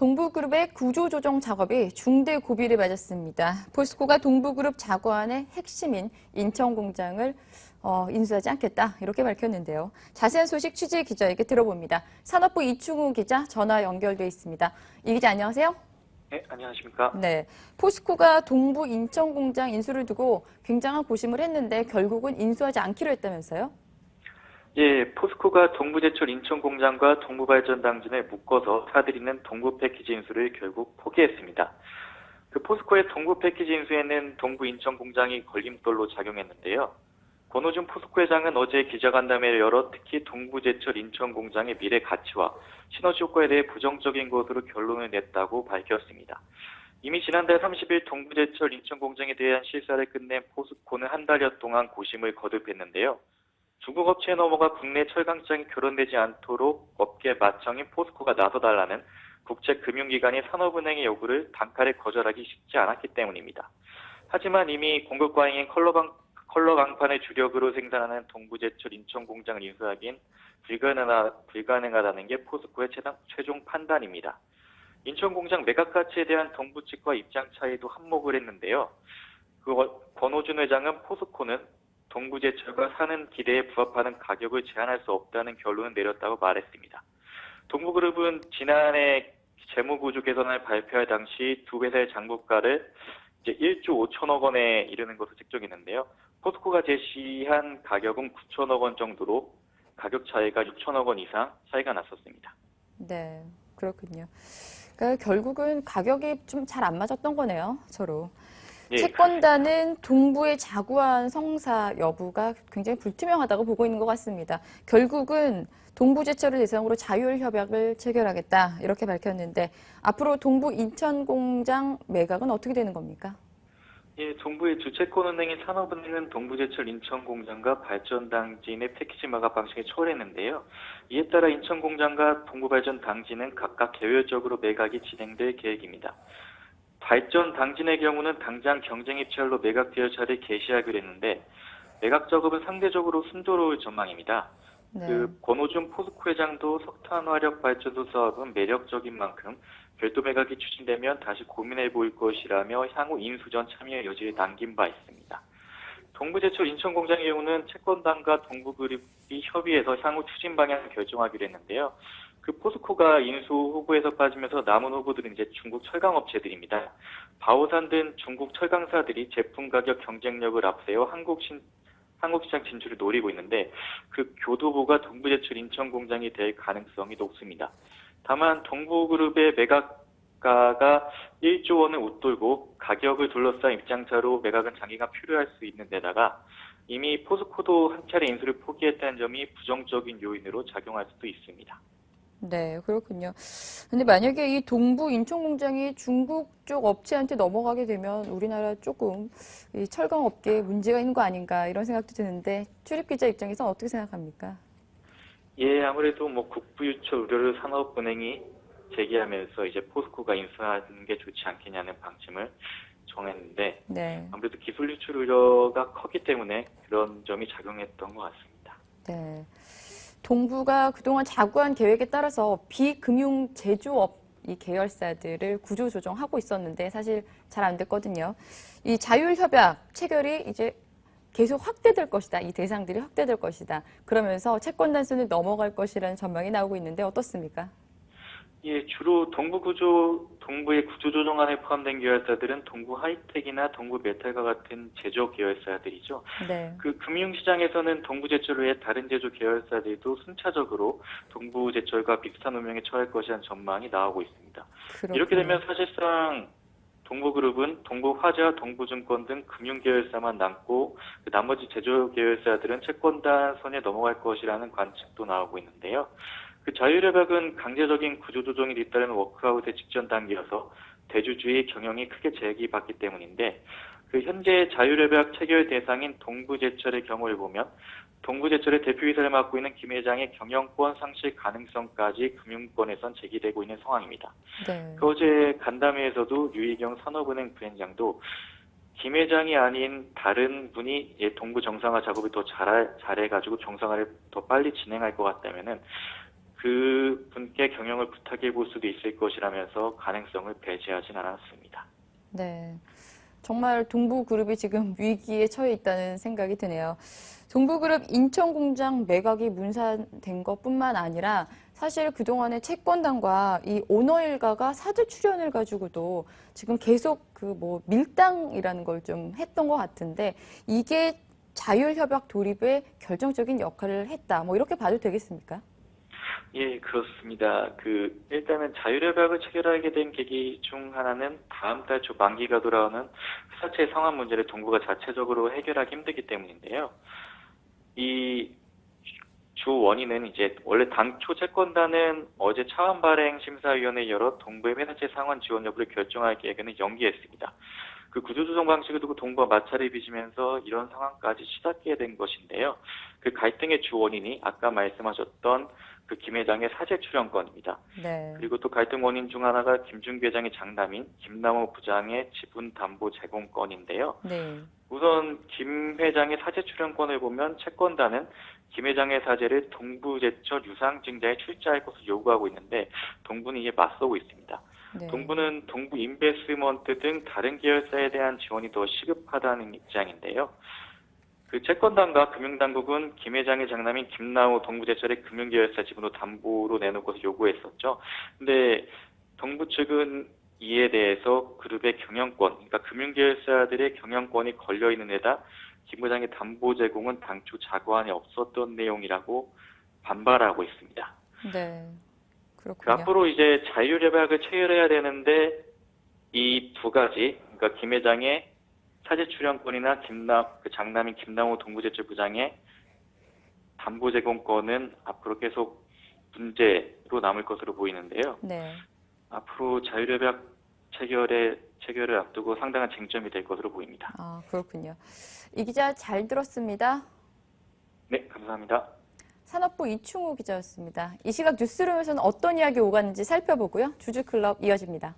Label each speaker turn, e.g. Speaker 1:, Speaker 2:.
Speaker 1: 동부그룹의 구조조정 작업이 중대 고비를 맞았습니다. 포스코가 동부그룹 자구안의 핵심인 인천공장을 인수하지 않겠다 이렇게 밝혔는데요. 자세한 소식 취재 기자에게 들어봅니다. 산업부 이충우 기자 전화 연결돼 있습니다. 이 기자 안녕하세요.
Speaker 2: 네, 안녕하십니까.
Speaker 1: 네, 포스코가 동부 인천공장 인수를 두고 굉장한 고심을 했는데 결국은 인수하지 않기로 했다면서요?
Speaker 2: 예, 포스코가 동부제철 인천공장과 동부발전당진을 묶어서 사들이는 동부 패키지 인수를 결국 포기했습니다. 포스코의 동부 패키지 인수에는 동부 인천공장이 걸림돌로 작용했는데요. 권오준 포스코 회장은 어제 기자간담회를 열어 특히 동부제철 인천공장의 미래 가치와 시너지 효과에 대해 부정적인 것으로 결론을 냈다고 밝혔습니다. 이미 지난달 30일 동부제철 인천공장에 대한 실사를 끝낸 포스코는 한 달여 동안 고심을 거듭했는데요. 중국 업체에 넘어가 국내 철강시장이 결혼되지 않도록 업계 마청인 포스코가 나서달라는 국제금융기관의 산업은행의 요구를 단칼에 거절하기 쉽지 않았기 때문입니다. 하지만 이미 공급 과잉인 컬러 강판을 주력으로 생산하는 동부제철 인천공장을 인수하기엔 불가능하다는 게 포스코의 최종 판단입니다. 인천공장 매각 가치에 대한 동부 측과 입장 차이도 한몫을 했는데요. 권오준 회장은 포스코는 동부제철과 사는 기대에 부합하는 가격을 제한할 수 없다는 결론을 내렸다고 말했습니다. 동부그룹은 지난해 재무구조 개선을 발표할 당시 두 회사의 장부가를 이제 1조 5천억 원에 이르는 것으로 책정했는데요. 포스코가 제시한 가격은 9천억 원 정도로 가격 차이가 6천억 원 이상 차이가 났었습니다.
Speaker 1: 네, 그렇군요. 그러니까 결국은 가격이 좀 잘 안 맞았던 거네요, 서로.
Speaker 2: 예,
Speaker 1: 채권단은 동부의 자구안 성사 여부가 굉장히 불투명하다고 보고 있는 것 같습니다. 결국은 동부제철을 대상으로 자율협약을 체결하겠다 이렇게 밝혔는데 앞으로 동부 인천공장 매각은 어떻게 되는 겁니까?
Speaker 2: 예, 동부의 주채권은행인 산업은행은 동부제철 인천공장과 발전당진의 패키지 마각 방식에 초월했는데요. 이에 따라 인천공장과 동부발전당진은 각각 개별적으로 매각이 진행될 계획입니다. 발전당진의 경우는 당장 경쟁 입찰로 매각 대여차를 개시하기로 했는데 매각 작업은 상대적으로 순조로울 전망입니다.
Speaker 1: 네.
Speaker 2: 권오준 포스코 회장도 석탄화력 발전소 사업은 매력적인 만큼 별도 매각이 추진되면 다시 고민해 볼 것이라며 향후 인수전 참여 여지를 남긴 바 있습니다. 동부제철 인천공장의 경우는 채권단과 동부그룹이 협의해서 향후 추진 방향을 결정하기로 했는데요. 포스코가 인수 후보에서 빠지면서 남은 후보들은 이제 중국 철강 업체들입니다. 바오산 등 중국 철강사들이 제품 가격 경쟁력을 앞세워 한국 시장 진출을 노리고 있는데 교두보가 동부제철 인천공장이 될 가능성이 높습니다. 다만 동부그룹의 매각가가 1조 원을 웃돌고 가격을 둘러싼 입장차로 매각은 장기간 필요할 수 있는 데다가 이미 포스코도 한 차례 인수를 포기했다는 점이 부정적인 요인으로 작용할 수도 있습니다.
Speaker 1: 네, 그렇군요. 근데 만약에 이 동부 인천공장이 중국 쪽 업체한테 넘어가게 되면 우리나라 조금 이 철강 업계에 문제가 있는 거 아닌가 이런 생각도 드는데 출입기자 입장에서는 어떻게 생각합니까?
Speaker 2: 예, 아무래도 국부유철 우려를 산업은행이 제기하면서 이제 포스코가 인수하는 게 좋지 않겠냐는 방침을 정했는데
Speaker 1: 네.
Speaker 2: 아무래도 기술 유출 우려가 컸기 때문에 그런 점이 작용했던 것 같습니다.
Speaker 1: 네. 동부가 그동안 자구안 계획에 따라서 비금융 제조업 이 계열사들을 구조 조정하고 있었는데 사실 잘 안 됐거든요. 이 자율협약 체결이 이제 계속 확대될 것이다. 이 대상들이 확대될 것이다. 그러면서 채권 단순을 넘어갈 것이라는 전망이 나오고 있는데 어떻습니까?
Speaker 2: 예, 주로 동부의 구조조정안에 포함된 계열사들은 동부 하이텍이나 동부 메탈과 같은 제조 계열사들이죠.
Speaker 1: 네.
Speaker 2: 금융시장에서는 동부제철 외에 다른 제조 계열사들도 순차적으로 동부제철과 비슷한 운명에 처할 것이라는 전망이 나오고 있습니다.
Speaker 1: 그렇군요.
Speaker 2: 이렇게 되면 사실상 동부그룹은 동부화재와 동부증권 등 금융계열사만 남고 나머지 제조 계열사들은 채권단 손에 넘어갈 것이라는 관측도 나오고 있는데요. 자율협약은 강제적인 구조조정이 뒤따르는 워크아웃의 직전 단계여서 대주주의 경영이 크게 제기받기 때문인데 현재 자율협약 체결 대상인 동부제철의 경우를 보면 동부제철의 대표이사를 맡고 있는 김 회장의 경영권 상실 가능성까지 금융권에선 제기되고 있는 상황입니다.
Speaker 1: 네.
Speaker 2: 어제 간담회에서도 유희경 산업은행 부회장도 김 회장이 아닌 다른 분이 동부 정상화 작업을 더 잘해가지고 정상화를 더 빨리 진행할 것 같다면은 그 분께 경영을 부탁해 볼 수도 있을 것이라면서 가능성을 배제하진 않았습니다.
Speaker 1: 네. 정말 동부그룹이 지금 위기에 처해 있다는 생각이 드네요. 동부그룹 인천공장 매각이 문산된 것뿐만 아니라 사실 그동안의 채권단과 이 오너 일가가 사드 출연을 가지고도 지금 계속 그 뭐 밀당이라는 걸 좀 했던 것 같은데 이게 자율협약 도입에 결정적인 역할을 했다. 뭐 이렇게 봐도 되겠습니까?
Speaker 2: 예, 그렇습니다. 일단은 자율협약을 체결하게 된 계기 중 하나는 다음 달 초 만기가 돌아오는 회사채 상환 문제를 동부가 자체적으로 해결하기 힘들기 때문인데요. 이 주 원인은 이제 원래 당초 채권단은 어제 차원 발행 심사위원회 열어 동부의 회사채 상환 지원 여부를 결정할 계획은 연기했습니다. 그 구조조정 방식을 두고 동부가 마찰을 빚으면서 이런 상황까지 치닫게 된 것인데요. 그 갈등의 주 원인이 아까 말씀하셨던 그 김 회장의 사재 출연권입니다.
Speaker 1: 네.
Speaker 2: 그리고 또 갈등 원인 중 하나가 김준규 회장의 장남인 김남호 부장의 지분 담보 제공권인데요.
Speaker 1: 네.
Speaker 2: 우선 김 회장의 사재 출연권을 보면 채권단은 김 회장의 사재를 동부제철 유상증자에 출자할 것을 요구하고 있는데 동부는 이에 맞서고 있습니다.
Speaker 1: 네.
Speaker 2: 동부는 동부 인베스트먼트 등 다른 계열사에 대한 지원이 더 시급하다는 입장인데요. 그 채권단과 금융당국은 김 회장의 장남인 김남호 동부제철의 금융계열사 지분을 담보로 내놓을 것을 요구했었죠. 근데 동부 측은 이에 대해서 그룹의 경영권, 그러니까 금융계열사들의 경영권이 걸려있는 데다 김 회장의 담보 제공은 당초 자구안에 없었던 내용이라고 반발하고 있습니다.
Speaker 1: 네.
Speaker 2: 그
Speaker 1: 그렇군요.
Speaker 2: 앞으로 이제 자율협약을 체결해야 되는데 이 두 가지, 그러니까 김 회장의 사재 출연권이나 그 장남인 김남호 동부제철 부장의 담보 제공권은 앞으로 계속 문제로 남을 것으로 보이는데요.
Speaker 1: 네.
Speaker 2: 앞으로 자율협약 체결을 앞두고 상당한 쟁점이 될 것으로 보입니다.
Speaker 1: 아, 그렇군요. 이 기자 잘 들었습니다.
Speaker 2: 네, 감사합니다.
Speaker 1: 산업부 이충우 기자였습니다. 이 시각 뉴스룸에서는 어떤 이야기 오갔는지 살펴보고요. 주주클럽 이어집니다.